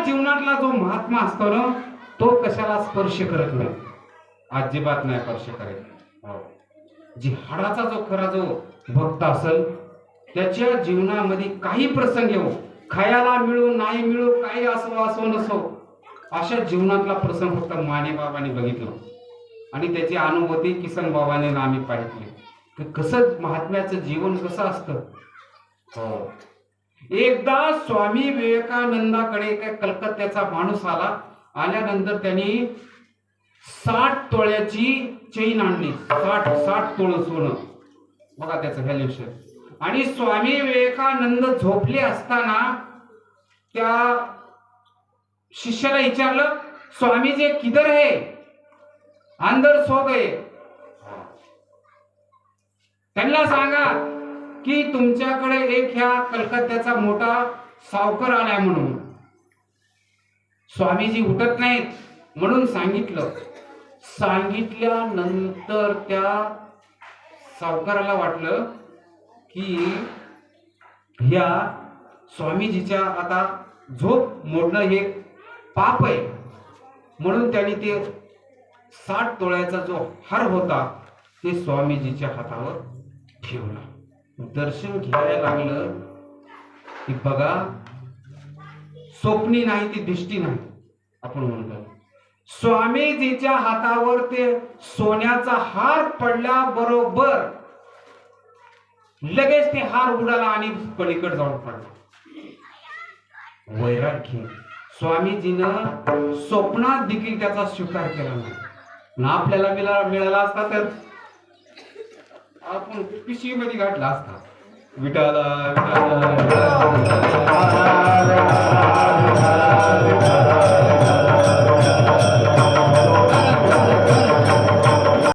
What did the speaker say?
जीवनातला जो महात्मा असतो ना तो कशाला स्पर्श करत नाही, अजिबात नाही स्पर्श करत. जी हाडाचा जो खरा जो भक्त असेल त्याच्या जीवनामध्ये काही प्रसंग येऊ, खायला मिळू नाही मिळू, काही असो नसो, अशा जीवनातला प्रसंग फक्त माने बाबांनी बघितलं आणि त्याची अनुभूती किसन बाबांनी आम्ही पाहिली. कसं महात्म्याचं जीवन कसं असतं. एकदा स्वामी विवेकानंदाकडे काय कलकत्त्याचा माणूस आल्यानंतर त्यांनी 60 तोळ्याची चेन आणली. 60 तोळ सोनं, बघा त्याचं व्हॅल्युएशन. आणि स्वामी विवेकानंद झोपले असताना त्या शिष्याला विचारलं, स्वामी जी किधर है, अंदर सो गए. त्यांना सांगा की तुमच्याकडे एक ह्या कलकत्त्याचा मोठा सावकार आलाय म्हणून. स्वामीजी उठत नाहीत म्हणून सांगितलं. सांगितल्यानंतर त्या सावकाराला वाटलं की ह्या स्वामीजीच्या आता झोप मोडणं हे पाप आहे, म्हणून त्यांनी ते 60 तोळ्याचा जो हार होता ते स्वामीजीच्या हातावर ठेवला. दर्शन घ्यायला लागलं की बघा, स्वप्नी नाही ती दृष्टी नाही. आपण म्हणतो स्वामीजीच्या हातावर ते सोन्याचा हार पडल्याबरोबर लगेच ते हार उडाला आणि पलीकडे जाऊन पडला. वैराग्य. स्वामीजीनं स्वप्नात देखील त्याचा स्वीकार केला नाही. ना आपल्याला मिळाला असता तर आपण पिशवीमध्ये घातला असता. विठाला